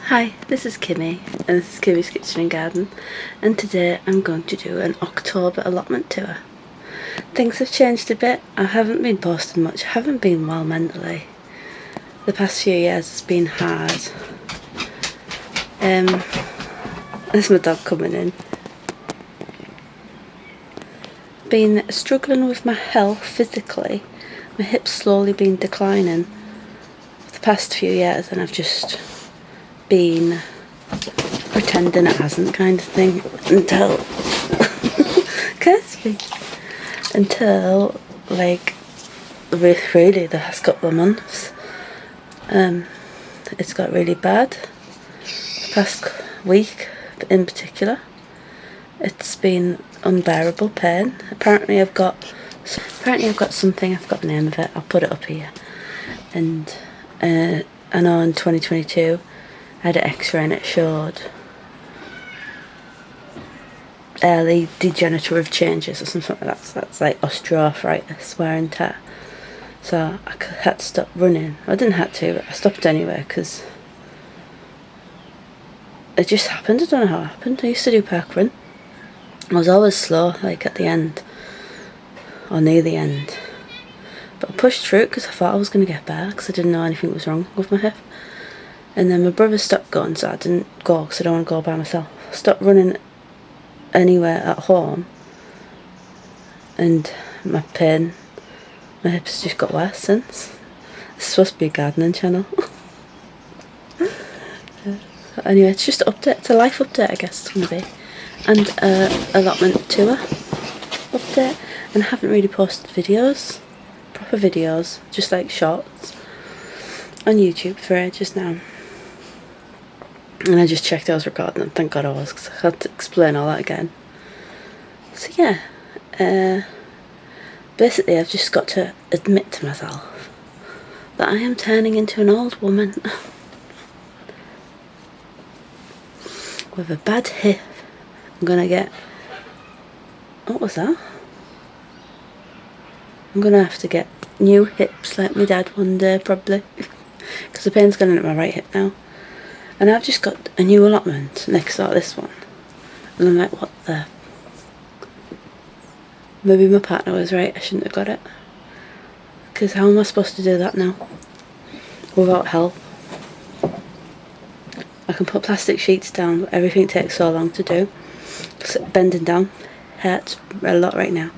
Hi, this is Kimmy, and this is Kimmy's Kitchen and Garden, and today I'm going to do an October allotment tour. Things have changed a bit. I haven't been posting much, I haven't been well mentally. The past few years has been hard. There's my dog coming in. Been struggling with my health physically. My hip's slowly been declining for the past few years, and I've just been pretending it hasn't, kind of thing, until until like really the last couple of months. It's got really bad. The past week in particular, it's been unbearable pain. Apparently I've got something, I forgot the name of it, I'll put it up here. And I know in 2022 I had an x-ray and it showed early degenerative changes or something like that. So that's like osteoarthritis, wear and tear. So I had to stop running. I didn't have to, but I stopped anyway because it just happened. I don't know how it happened. I used to do parkrun. I was always slow, like at the end or near the end. But I pushed through it because I thought I was going to get better because I didn't know anything was wrong with my hip. And then my brother stopped going, so I didn't go because I don't want to go by myself. I stopped running anywhere at home, and my hips just got worse since. It's supposed to be a gardening channel. Anyway, it's just an update. It's a life update, I guess it's going to be. And allotment tour update. And I haven't really posted videos, proper videos, just like shorts on YouTube for ages now. And I just checked I was recording, and thank God I was, because I had to explain all that again. So yeah, basically I've just got to admit to myself that I am turning into an old woman with a bad hip. I'm gonna get, what was that? I'm gonna have to get new hips like my dad one day probably, because the pain's going into my right hip now. And I've just got a new allotment next to this one. And I'm like, what the? Maybe my partner was right, I shouldn't have got it. Because how am I supposed to do that now? Without help. I can put plastic sheets down, but everything takes so long to do. So bending down hurts a lot right now.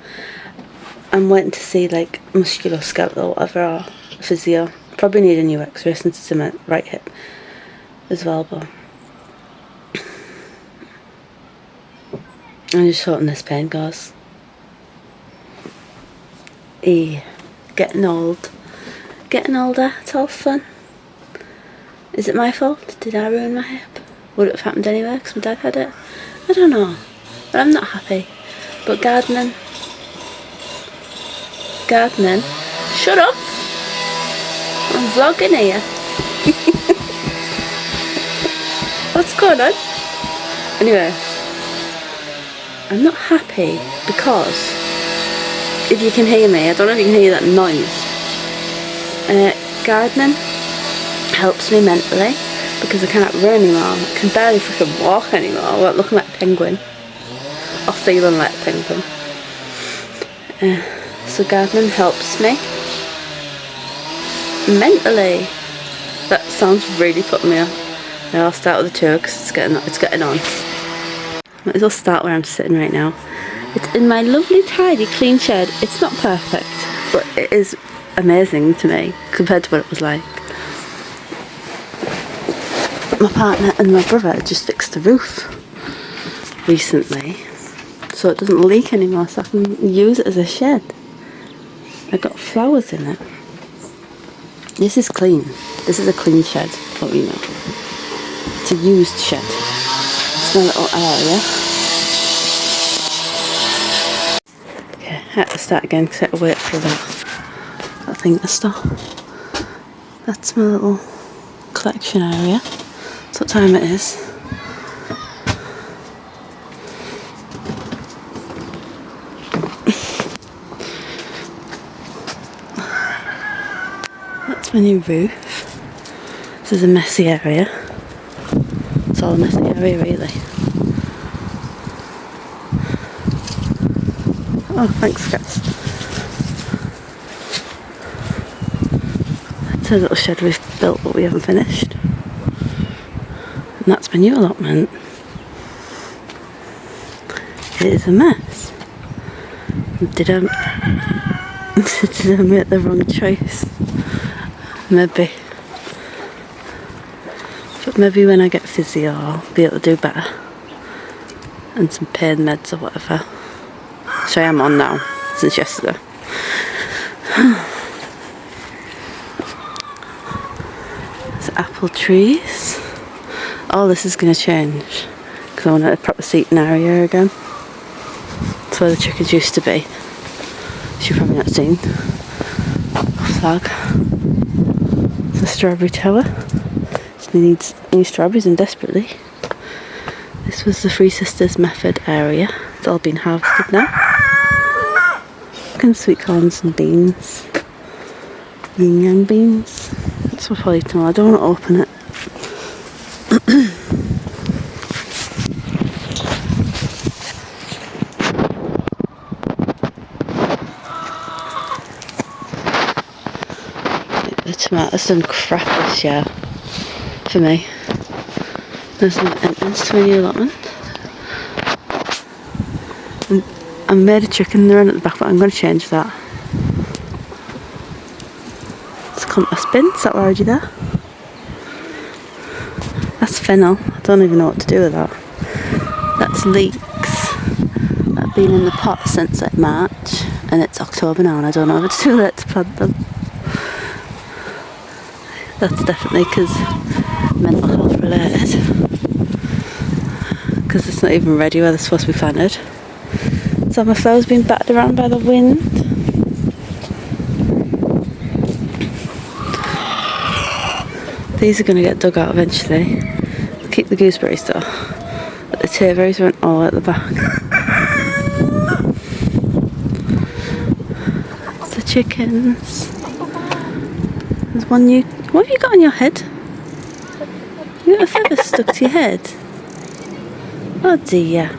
I'm waiting to see like musculoskeletal or whatever, or physio. Probably need a new x-ray since it's in my right hip as well, but I'm just hoping this pain goes. Getting old. Getting older, it's all fun. Is it my fault? Did I ruin my hip? Would it have happened anyway because my dad had it? I don't know, but I'm not happy. But gardening, shut up, I'm vlogging here. What's going on? Anyway, I'm not happy because, if you can hear me, I don't know if you can hear that noise. Gardening helps me mentally because I can't run anymore. I can barely freaking walk anymore without looking like a penguin or feeling like a penguin. So gardening helps me mentally. That sounds really putting me off. Now I'll start with the tour because it's getting on. Might as well start where I'm sitting right now. It's in my lovely, tidy, clean shed. It's not perfect, but it is amazing to me compared to what it was like. My partner and my brother just fixed the roof recently, so it doesn't leak anymore, so I can use it as a shed. I got flowers in it. This is clean. This is a clean shed, what we know. It's a used shed. It's my little area. Okay, I had to start again because I had to wait for that thing to stop. That's my little collection area. That's what time it is. That's my new roof. This is a messy area. It's all a messy area really. Oh, thanks guys. It's a little shed we've built but we haven't finished. And that's my new allotment. It is a mess. Did I make the wrong choice? Maybe. But maybe when I get physio I'll be able to do better. And some pain meds or whatever. Which I am on now, since yesterday. There's apple trees. All this is going to change. Because I want a proper seating area again. That's where the chickens used to be. You've probably not seen. Flag. It's a strawberry tower. It needs new strawberries and desperately. This was the Three Sisters method area. It's all been harvested now. And sweet corns and beans. Yin yang beans. That's what I'll eat tomorrow. I don't want to open it. The tomatoes done crap this year for me. There's an entrance to my new allotment. And I made a chicken run at the back, but I'm going to change that. It's compost bin, is that already there? That's fennel, I don't even know what to do with that. That's leeks that have been in the pot since like March, and it's October now and I don't know if it's too late to plant them. That's definitely because mental health related. Because it's not even ready where they're supposed to be planted. So my flowers being battered around by the wind. These are going to get dug out eventually. Keep the gooseberries though. But the tayberries went all at the back. It's the chickens. There's one new... What have you got on your head? You got a feather stuck to your head? Oh dear.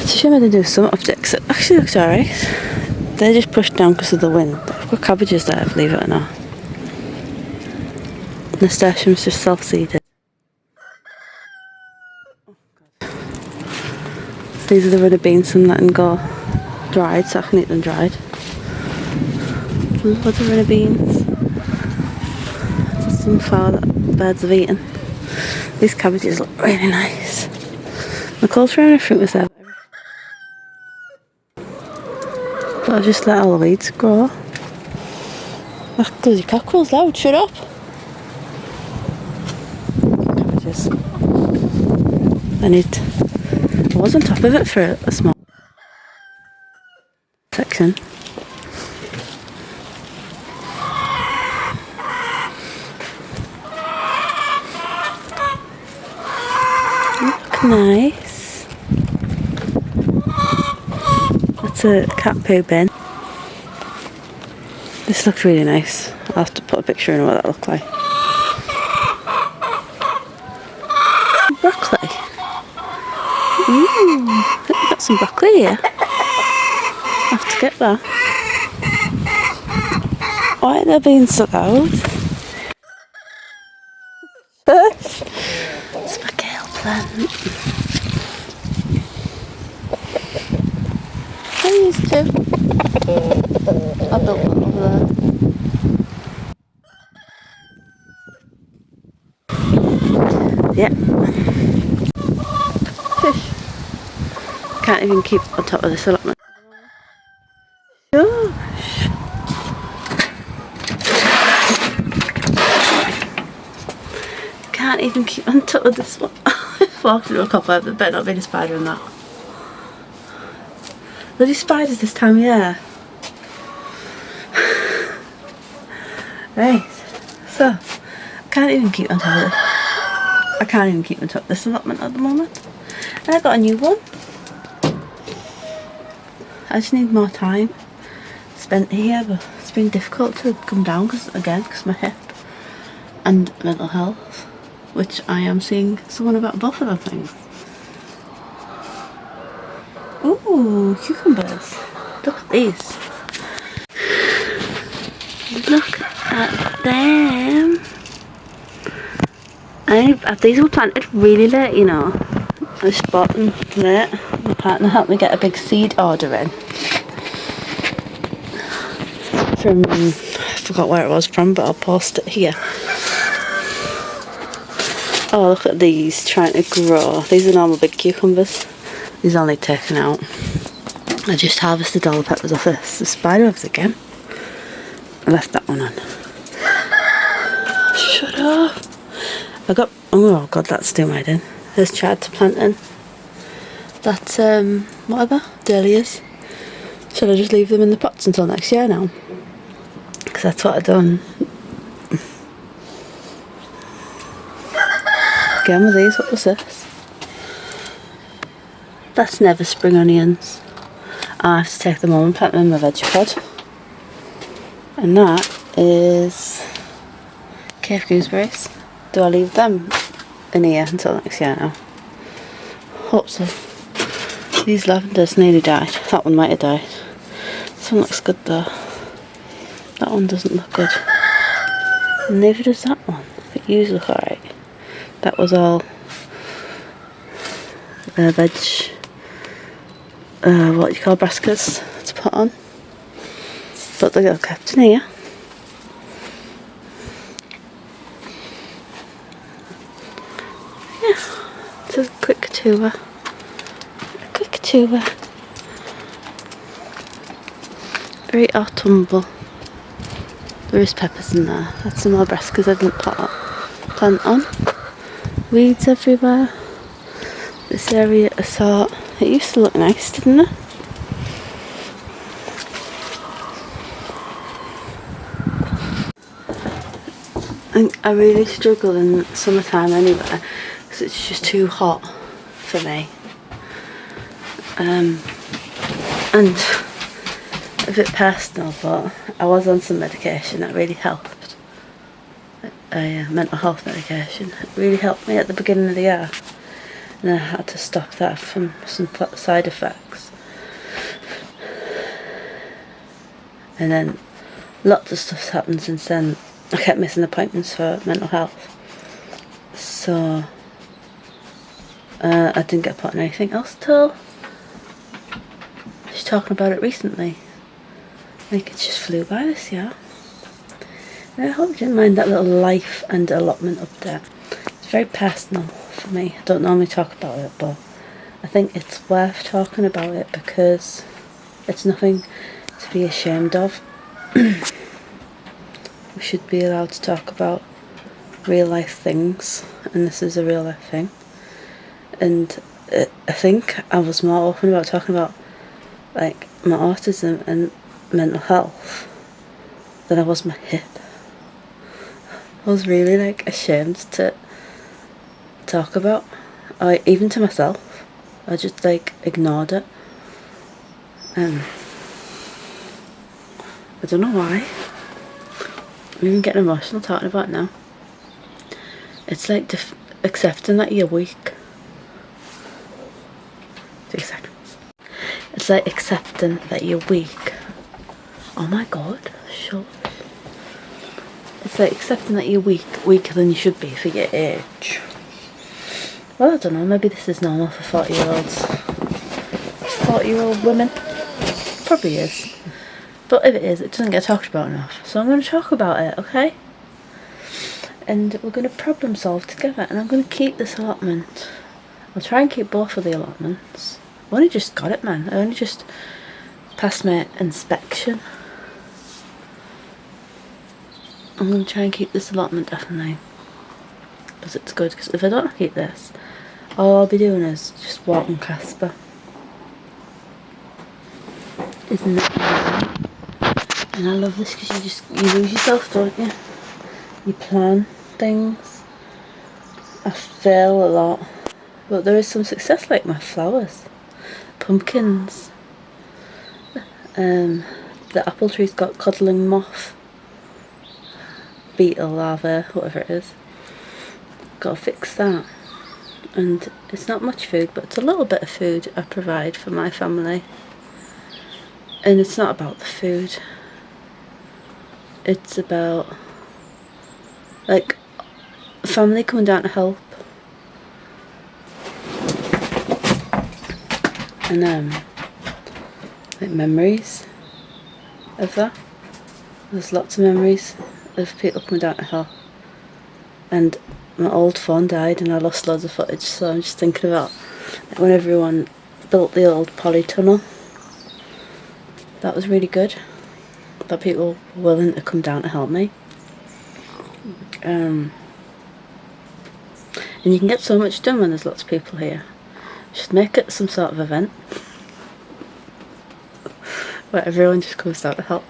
It's a shame I didn't do some optics. It actually looks alright. They're just pushed down because of the wind. I've got cabbages there, believe it or not. Nasturtium's just self-seeded. These are the runner beans and letting go dried, so I can eat them dried. Loads of runner beans. There's some flour that birds have eaten. These cabbages look really nice. The coleslaw and fruit was there. But I've just let all the weeds grow. Ach, bloody cockerels loud, shut up! Cabbages. I was on top of it for a small section. Look nice. That's a cat poo bin. This looks really nice. I'll have to put a picture in of what that looked like. Broccoli. Ooh, we've got some broccoli here. I'll have to get that. Why are they being so loud? It's my kale plant. These two. I built that over there. Yep. Fish. Can't even keep on top of this allotment. Gosh. Can't even keep on top of this one. I've walked into a cobweb, there better not be a spider in that. Bloody spiders this time of year. Right, so I can't even keep on top of this. I can't even keep on top of this allotment at the moment. And I got a new one. I just need more time spent here, but it's been difficult to come down because of my hip and mental health. which I am seeing someone about both of them things. Ooh, cucumbers. Look at these. Look at them. These were planted really late, you know. I just bought them late. My partner helped me get a big seed order in. From, I forgot where it was from, but I'll post it here. Oh, look at these trying to grow. These are normal big cucumbers. These are only taken out. I just harvested all the peppers off this. The spider webs again. I left that one on. Shut up. I got, oh god, that's doing my in. There's chard to plant in. That's, whatever, dahlias. Should I just leave them in the pots until next year now? Because that's what I've done. Again with these, what was this? That's never spring onions. I have to take them home and plant them in my veg pod. And that is cave gooseberries. Do I leave them in here until next year now? Hope so. These lavenders nearly died. That one might have died. This one looks good though. That one doesn't look good. And neither does that one. But yours look alright. That was all veg, what do you call brassicas to put on. But they got kept in here. Yeah, it's a quick tour. A quick tour. Very autumnal. There is peppers in there. That's some more brassicas I didn't plant on. Weeds everywhere. This area I saw. It used to look nice, didn't it? And I really struggle in summertime anyway, because it's just too hot for me. And a bit personal, but I was on some medication that really helped. Mental health medication. It really helped me at the beginning of the year. And I had to stop that from some side effects. And then lots of stuff's happened since then. I kept missing appointments for mental health. So I didn't get put on anything else till she's talking about it recently. Like, it just flew by this year. And I hope you didn't mind that little life and allotment update. It's very personal for me. I don't normally talk about it, but I think it's worth talking about it because it's nothing to be ashamed of. We should be allowed to talk about real life things, and this is a real life thing. And I think I was more open about talking about like my autism and mental health than I was my hip. I was really like ashamed to talk about, even to myself. I just like ignored it. I don't know why. I'm even getting emotional talking about it now. It's like accepting that you're weak. 2 seconds. It's like accepting that you're weak. Oh my god, shush. It's like accepting that you're weaker than you should be for your age. Well, I don't know, maybe this is normal for 40-year-olds. 40-year-old women. Probably is. But if it is, it doesn't get talked about enough. So I'm going to talk about it, okay? And we're going to problem solve together. And I'm going to keep this allotment. I'll try and keep both of the allotments. I only just got it, man. I only just passed my inspection. I'm going to try and keep this allotment, definitely. Because it's good. Because if I don't keep this, all I'll be doing is just walking Casper. Isn't it? And I love this because you lose yourself, don't you? You plan things. I fail a lot. But there is some success, like my flowers. Pumpkins. The apple tree's got codling moth. Beetle larvae, whatever it is. Gotta fix that. And it's not much food, but it's a little bit of food I provide for my family. And it's not about the food. It's about like family coming down to help. And like memories of that. There's lots of memories of people coming down to help. And my old phone died and I lost loads of footage, so I'm just thinking about like, when everyone built the old polytunnel. That was really good. That people were willing to come down to help me. And you can get so much done when there's lots of people here. Should make it some sort of event where everyone just comes down to help.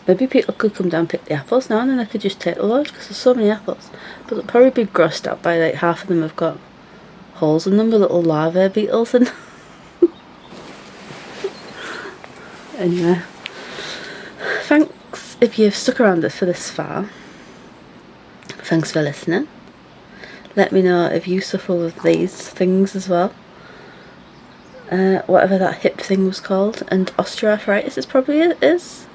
Maybe people could come down and pick the apples now and then I could just take the load because there's so many apples. But they'll probably be grossed out by like half of them have got holes in them with little larvae beetles in. Anyway, thanks if you've stuck around for this far. Thanks for listening. Let me know if you suffer with these things as well. Whatever that hip thing was called, and osteoarthritis is probably is.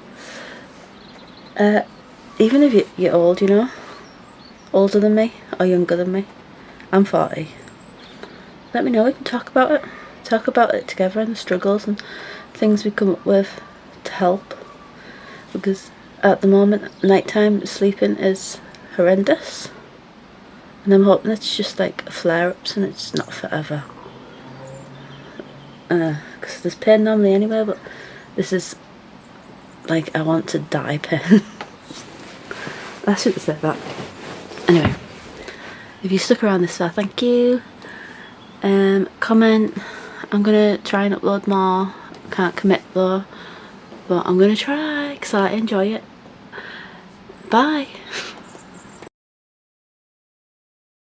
Even if you're old, you know, older than me or younger than me, I'm 40. Let me know, we can talk about it together and the struggles and things we come up with to help, because at the moment nighttime sleeping is horrendous and I'm hoping it's just like flare-ups and it's not forever, because there's pain normally anyway, but this is like I want to die pain. I shouldn't have said that. Anyway, if you stuck around this far, thank you. Comment. I'm gonna try and upload more. Can't commit though, but I'm gonna try because I enjoy it. Bye.